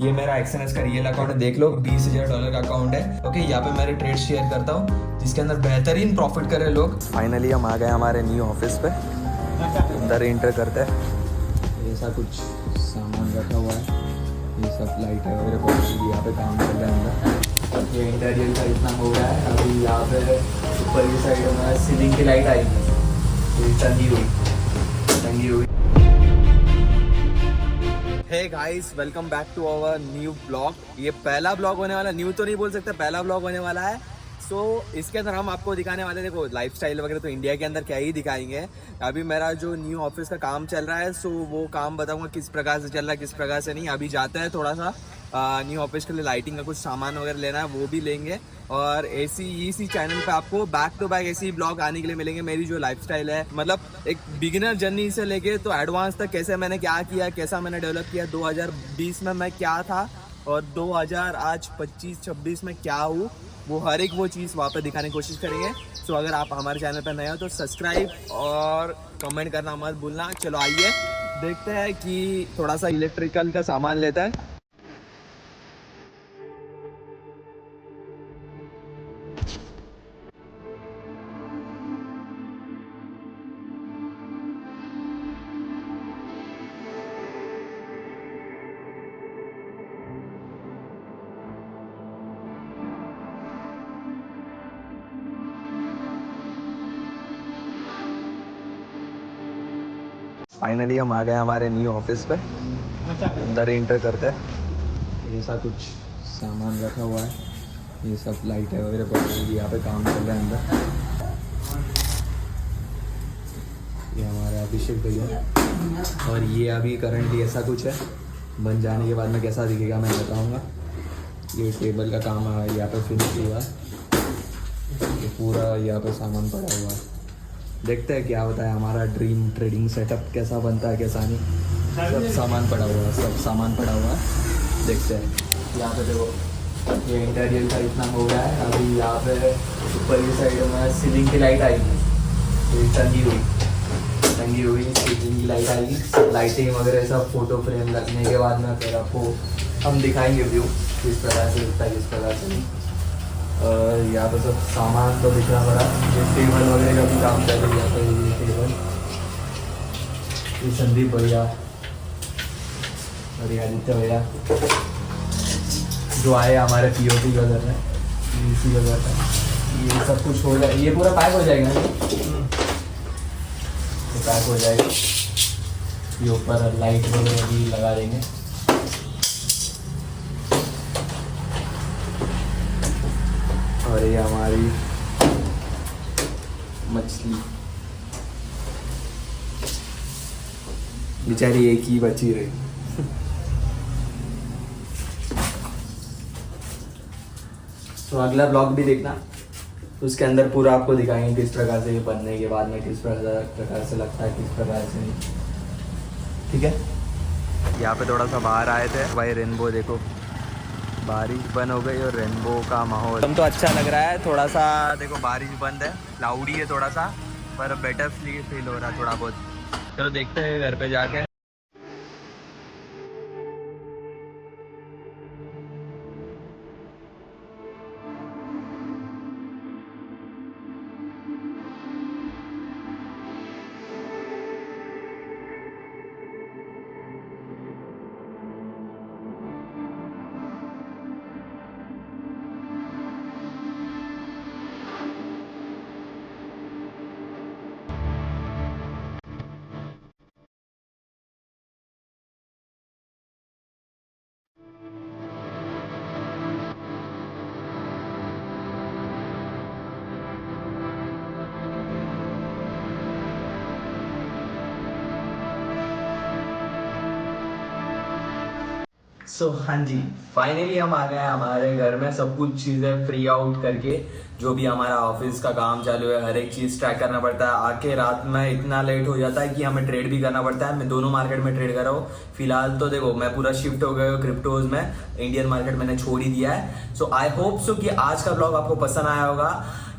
ये मेरा एक्सएनएस का रियल अकाउंट है, देख लो $20,000 का अकाउंट है। ओके, यहाँ पे मेरे ट्रेड शेयर करता हूँ जिसके अंदर बेहतरीन प्रॉफिट कर रहे हैं लोग। फाइनली हम आ गए हमारे न्यू ऑफिस पे, अंदर एंटर करते हैं। ऐसा कुछ सामान रखा हुआ है, ये सब लाइट है वगैरह पड़ी, यहाँ पे काम कर रहा है अंदर। ये इंटीरियर का इतना हो गया है। अभी यहाँ पे ऊपर की साइड में सीलिंग की लाइट आएगी, ये टंगी हुई। Hey guys, welcome back to our new blog. ये पहला ब्लॉग होने वाला, न्यू तो नहीं बोल सकते, पहला ब्लॉग होने वाला है। सो इसके अंदर हम आपको दिखाने वाले, देखो लाइफस्टाइल वगैरह तो इंडिया के अंदर क्या ही दिखाएंगे। अभी मेरा जो न्यू ऑफिस का काम चल रहा है, सो वो काम बताऊंगा किस प्रकार से चल रहा है, किस प्रकार से नहीं। अभी जाते हैं थोड़ा सा न्यू ऑफिस के लिए लाइटिंग का कुछ सामान वगैरह लेना है, वो भी लेंगे। और इसी चैनल पे आपको बैक टू बैक ऐसी ब्लॉग आने के लिए मिलेंगे। मेरी जो लाइफस्टाइल है, मतलब एक बिगिनर जर्नी से लेके तो एडवांस तक, कैसे मैंने क्या किया, कैसा मैंने डेवलप किया, 2020 में मैं क्या था और 2025-26 में क्या हूँ, वो हर एक वो चीज़ वहाँ पे दिखाने की कोशिश करेंगे। सो अगर आप हमारे चैनल पर नए हो तो सब्सक्राइब और कमेंट करना मत भूलना। चलो आइए देखते हैं कि थोड़ा सा इलेक्ट्रिकल का सामान लेता है। फाइनली हम आ गए हमारे न्यू ऑफिस पे, अंदर एंटर करते हैं। ऐसा कुछ सामान रखा हुआ है, ये सब लाइट है वगैरह पड़ी, यहाँ पे काम चल रहा है अंदर। ये हमारे अभिषेक भैया, और ये अभी करंटली ऐसा कुछ है। बन जाने के बाद में कैसा दिखेगा मैं बताऊँगा। ये टेबल का काम है, यहाँ पे फिनिश हुआ है, ये पूरा यहाँ पे सामान पड़ा हुआ है। देखते हैं क्या होता है, हमारा ड्रीम ट्रेडिंग सेटअप कैसा बनता है, कैसा नहीं। सब सामान पड़ा हुआ है, देखते हैं। यहाँ पे देखो, ये इंटीरियर का इतना हो गया है। अभी यहाँ पे ऊपर की साइड में सीलिंग की लाइट आएगी, ये टंगी हुई सीलिंग की लाइट आएगी। लाइटिंग वगैरह सब फोटो फ्रेम लगने के बाद में फिर आपको हम दिखाएंगे व्यू किस प्रकार से दिखता है, किस प्रकार से नहीं। और यहाँ पर सब सामान तो दिखना पड़ा, ये टेबल वगैरह का भी काम चल रही है। यहाँ पर ये टेबल, ये संदीप भैया और ये आदित्य भैया जो आए हमारे पीओपी का घर है, इसी का घर है। ये सब कुछ हो जाए, ये पूरा पैक हो जाएगा, ये पैक हो जाएगा। ये ऊपर लाइट वगैरह भी लगा देंगे। और ये हमारी मछली बेचारी एक ही बची रही। तो अगला ब्लॉग भी देखना, उसके अंदर पूरा आपको दिखाएंगे किस प्रकार से ये बनने के बाद में किस प्रकार से लगता है, किस प्रकार से नहीं। ठीक है, यहाँ पे थोड़ा सा बाहर आए थे भाई। रेनबो देखो, बारिश बंद हो गई और रेनबो का माहौल हम तो अच्छा लग रहा है। थोड़ा सा देखो बारिश बंद है, क्लाउडी है थोड़ा सा, पर बेटर फील हो रहा है थोड़ा बहुत। चलो देखते हैं घर पे जाके। हाँ जी, फाइनली हम आ गए हमारे घर में, सब कुछ चीज़ें फ्री आउट करके। जो भी हमारा ऑफिस का काम चालू है, हर एक चीज़ ट्रैक करना पड़ता है। आके रात में इतना लेट हो जाता है कि हमें ट्रेड भी करना पड़ता है। मैं दोनों मार्केट में ट्रेड कर रहा हूँ फिलहाल। तो देखो मैं पूरा शिफ्ट हो गया हूँ क्रिप्टोज में, इंडियन मार्केट मैंने छोड़ ही दिया है। सो आई होप सो कि आज का ब्लॉग आपको पसंद आया होगा,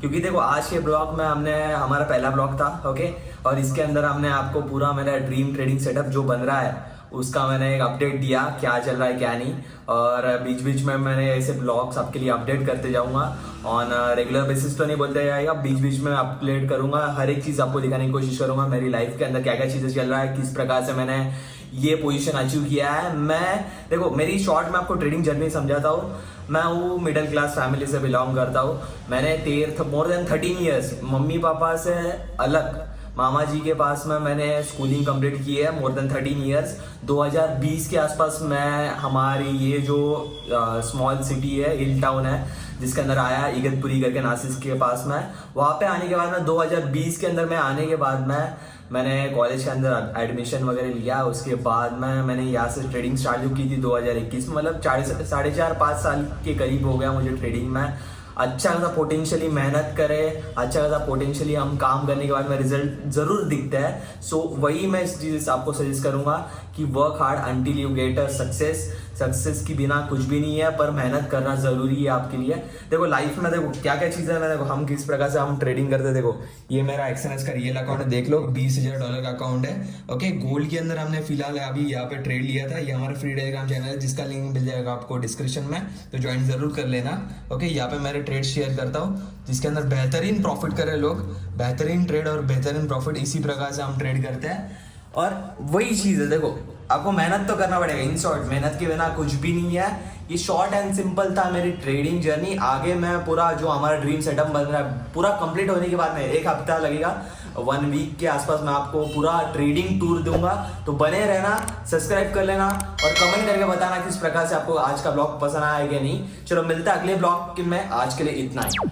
क्योंकि देखो आज के ब्लॉग में हमने, हमारा पहला ब्लॉग था, ओके। और इसके अंदर हमने आपको पूरा मेरा ड्रीम ट्रेडिंग सेटअप जो बन रहा है उसका मैंने एक अपडेट दिया क्या चल रहा है क्या नहीं, और बीच बीच में मैंने ऐसे ब्लॉग्स आपके लिए अपडेट करते जाऊंगा। ऑन रेगुलर बेसिस तो नहीं बोलते जाएगा, बीच बीच में अपडेट करूंगा, हर एक चीज़ आपको दिखाने की कोशिश करूंगा मेरी लाइफ के अंदर क्या क्या चीज़ें चल रहा है, किस प्रकार से मैंने ये पोजीशन अचीव किया है। मैं देखो मेरी शॉर्ट में आपको ट्रेडिंग जर्नी समझाता हूँ। मैं वो मिडिल क्लास फैमिली से बिलोंग करता हूँ। मैंने more than 13 years mummy papa से अलग मामा जी के पास में मैंने स्कूलिंग कंप्लीट की है, मोर देन 13 ईयर्स। 2020 के आसपास मैं हमारी ये जो स्मॉल सिटी है, हिल टाउन है, जिसके अंदर आया इगतपुरी करके नासिक के पास में। वहाँ पे आने के बाद में 2020 के अंदर मैं आने के बाद में मैंने कॉलेज के अंदर एडमिशन वगैरह लिया। उसके बाद में मैंने यहाँ से ट्रेडिंग स्टार्ट जो की थी 2021 में, मतलब 4.5 साल के करीब हो गया मुझे ट्रेडिंग में। अच्छा खासा पोटेंशियली मेहनत करें, अच्छा खासा पोटेंशियली हम काम करने के बाद में रिजल्ट जरूर दिखता है। सो वही मैं इस चीज़ आपको सजेस्ट करूंगा कि work hard until you get a success. Success के बिना कुछ भी नहीं है, पर मेहनत करना जरूरी है आपके लिए। देखो लाइफ में देखो क्या क्या चीज़ें हैं, देखो हम किस प्रकार से हम ट्रेडिंग करते हैं। देखो ये मेरा XNS का रियल अकाउंट है, देख लो $20,000 का अकाउंट है। ओके, गोल्ड के अंदर हमने फिलहाल अभी यहाँ पे ट्रेड लिया था। ये हमारा फ्री टेलीग्राम चैनल है जिसका लिंक मिल जाएगा आपको डिस्क्रिप्शन में, तो ज्वाइन जरूर कर लेना। ओके, यहाँ पे मेरे ट्रेड शेयर करता हूँ जिसके अंदर बेहतरीन प्रॉफिट करे लोग, बेहतरीन ट्रेड और बेहतरीन प्रॉफिट इसी प्रकार से हम ट्रेड करते हैं। और वही चीज़ है, देखो आपको मेहनत तो करना पड़ेगा। इन शॉर्ट मेहनत के बिना कुछ भी नहीं है। ये शॉर्ट एंड सिंपल था मेरी ट्रेडिंग जर्नी। आगे मैं पूरा जो हमारा ड्रीम सेटअप बन रहा है पूरा कंप्लीट होने के बाद में 1 हफ्ता लगेगा, 1 वीक के आसपास मैं आपको पूरा ट्रेडिंग टूर दूंगा। तो बने रहना, सब्सक्राइब कर लेना और कमेंट करके बताना किस प्रकार से आपको आज का ब्लॉग पसंद आया कि नहीं। चलो मिलता है अगले ब्लॉग में, आज के लिए इतना ही।